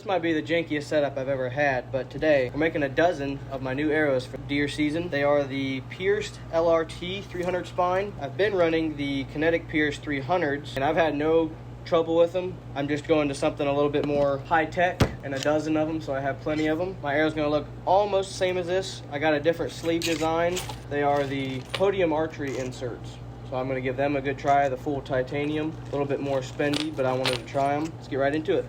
This might be the jankiest setup I've ever had, but today we're making a dozen of my new arrows for deer season. They are the Pierced LRT 300 spine. I've been running the Kinetic Pierced 300s, and I've had no trouble with them. I'm just going to something a little bit more high-tech, and a dozen of them, so I have plenty of them. My arrow's going to look almost the same as this. I got a different sleeve design. They are the Podium Archery inserts. So I'm going to give them a good try, the full titanium. A little bit more spendy, but I wanted to try them. Let's get right into it.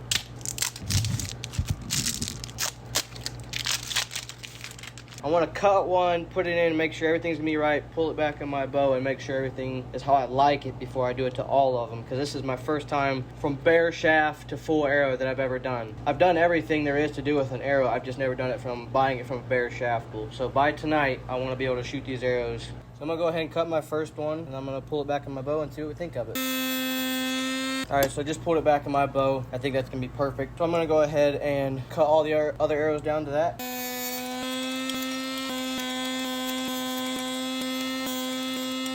I want to cut one, put it in, make sure everything's going to be right, pull it back in my bow, and make sure everything is how I like it before I do it to all of them, because this is my first time from bare shaft to full arrow that I've ever done. I've done everything there is to do with an arrow, I've just never done it from buying it from a bare shaft pool. So by tonight, I want to be able to shoot these arrows. So I'm going to go ahead and cut my first one, and I'm going to pull it back in my bow and see what we think of it. Alright, so I just pulled it back in my bow. I think that's going to be perfect. So I'm going to go ahead and cut all the other arrows down to that.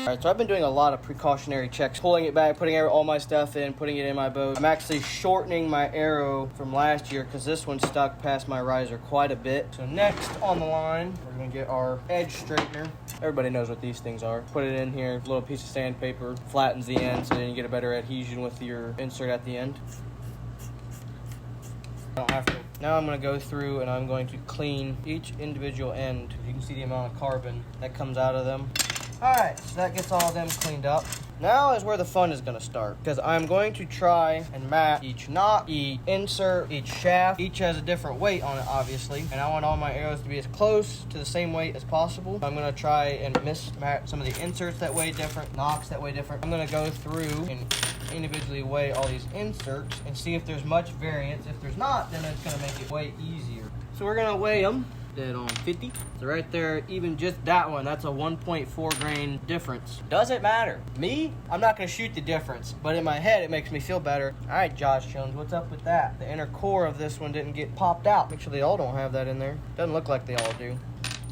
Alright, so I've been doing a lot of precautionary checks, pulling it back, putting all my stuff in, putting it in my bow. I'm actually shortening my arrow from last year because this one stuck past my riser quite a bit. So next on the line, we're going to get our edge straightener. Everybody knows what these things are. Put it in here, a little piece of sandpaper, flattens the end so then you get a better adhesion with your insert at the end. I don't have to. Now I'm going to go through and I'm going to clean each individual end. You can see the amount of carbon that comes out of them. Alright, so that gets all of them cleaned up. Now is where the fun is going to start, because I'm going to try and match each knot, each insert, each shaft. Each has a different weight on it, obviously, and I want all my arrows to be as close to the same weight as possible. I'm going to try and mismatch some of the inserts that weigh different, nocks that weigh different. I'm going to go through and individually weigh all these inserts and see if there's much variance. If there's not, then it's going to make it way easier. So we're going to weigh them. Dead on 50. So right there, even just that one, that's a 1.4 grain difference. Does it matter? Me? I'm not going to shoot the difference, but in my head, it makes me feel better. All right, Josh Jones, what's up with that? The inner core of this one didn't get popped out. Make sure they all don't have that in there. Doesn't look like they all do.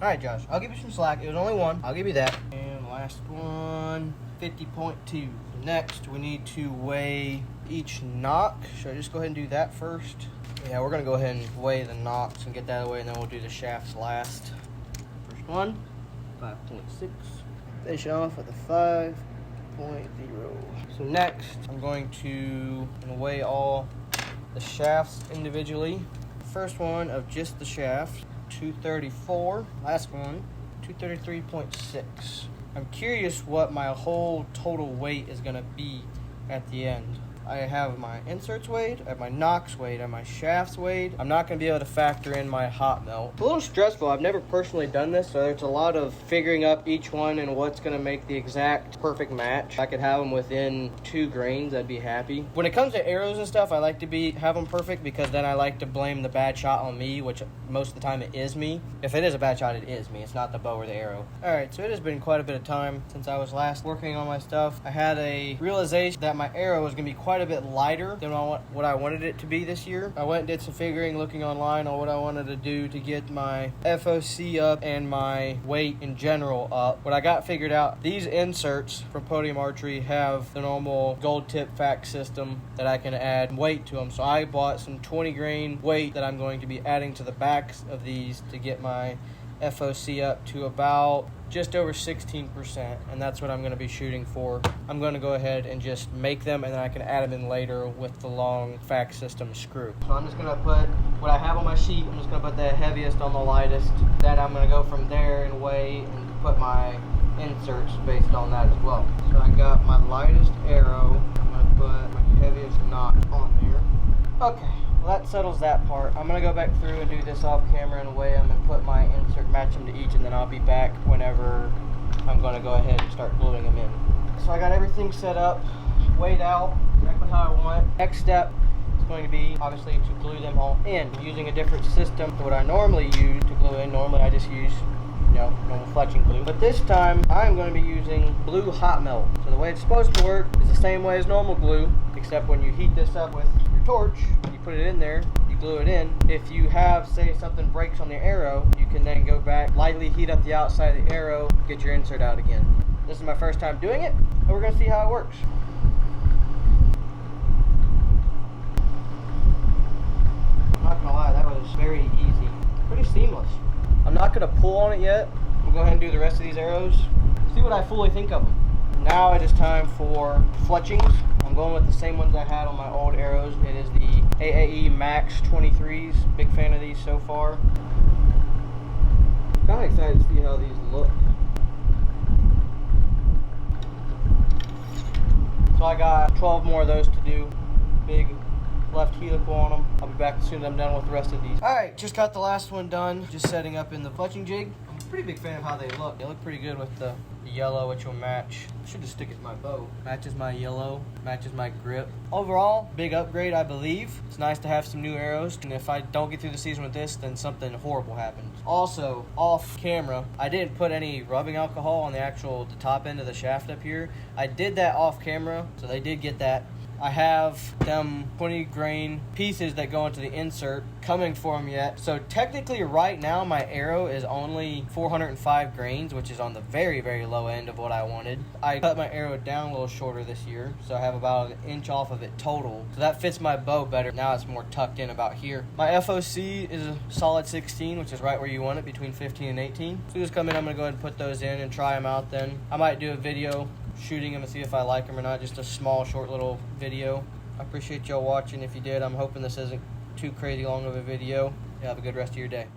All right, Josh, I'll give you some slack. It was only one. I'll give you that. And last one, 50.2. Next, we need to weigh each knock. Should I just go ahead and do that first? Yeah, we're going to go ahead and weigh the nocks and get that away, and then we'll do the shafts last. First one, 5.6. Finish off with a 5.0. So next, I'm going to weigh all the shafts individually. First one of just the shaft, 234. Last one, 233.6. I'm curious what my whole total weight is going to be at the end. I have my inserts weighed, I have my nocks weighed, I have my shafts weighed. I'm not going to be able to factor in my hot melt. It's a little stressful. I've never personally done this, so there's a lot of figuring up each one and what's going to make the exact perfect match. If I could have them within 2 grains, I'd be happy. When it comes to arrows and stuff, I like to have them perfect because then I like to blame the bad shot on me, which most of the time it is me. If it is a bad shot, it is me. It's not the bow or the arrow. Alright, so it has been quite a bit of time since I was last working on my stuff. I had a realization that my arrow was going to be quite a bit lighter than what I wanted it to be this year. I went and did some figuring, looking online on what I wanted to do to get my FOC up and my weight in general up. What I got figured out, these inserts from Podium Archery have the normal gold tip fact system that I can add weight to them. So I bought some 20 grain weight that I'm going to be adding to the backs of these to get my FOC up to about just over 16%, and that's what I'm going to be shooting for. I'm going to go ahead and just make them, and then I can add them in later with the long fact system screw. So I'm just going to put what I have on my sheet. I'm just going to put the heaviest on the lightest. Then I'm going to go from there and weigh and put my inserts based on that as well. So I got my lightest arrow. I'm going to put my heaviest knot on there. Okay. Well, that settles that part. I'm going to go back through and do this off camera and weigh them and put my insert, match them to each, and then I'll be back whenever I'm going to go ahead and start gluing them in. So I got everything set up, weighed out, exactly how I want. Next step is going to be, obviously, to glue them all in. I'm using a different system to what I normally use to glue in. Normally I just use normal fletching glue. But this time, I'm going to be using blue hot melt. So the way it's supposed to work is the same way as normal glue, except when you heat this up with your torch, you put it in there, you glue it in. If you have, say, something breaks on the arrow, you can then go back, lightly heat up the outside of the arrow, get your insert out again. This is my first time doing it, and we're going to see how it works. I'm not very easy, pretty seamless. I'm not gonna pull on it yet. We'll go ahead and do the rest of these arrows, see what I fully think of them. Now it is time for fletchings. I'm going with the same ones I had on my old arrows. It is the AAE Max 23s. Big fan of these so far. Kind of excited to see how these look. So I got 12 more of those to do. Big left helical on them. I'll be back as soon as I'm done with the rest of these. Alright, just got the last one done. Just setting up in the fletching jig. I'm a pretty big fan of how they look. They look pretty good with the yellow, which will match. I should just stick it to my bow. Matches my yellow, matches my grip. Overall, big upgrade, I believe. It's nice to have some new arrows, and if I don't get through the season with this, then something horrible happens. Also, off camera, I didn't put any rubbing alcohol on the top end of the shaft up here. I did that off camera, so they did get that. I have them 20 grain pieces that go into the insert coming for them yet. So technically right now my arrow is only 405 grains, which is on the very, very low end of what I wanted. I cut my arrow down a little shorter this year, so I have about an inch off of it total. So that fits my bow better. Now it's more tucked in about here. My FOC is a solid 16, which is right where you want it, between 15 and 18. So just come in, I'm gonna go ahead and put those in and try them out then. I might do a video shooting them and see if I like them or not. Just a small, short little video. I appreciate y'all watching. If you did, I'm hoping this isn't too crazy long of a video. You have a good rest of your day.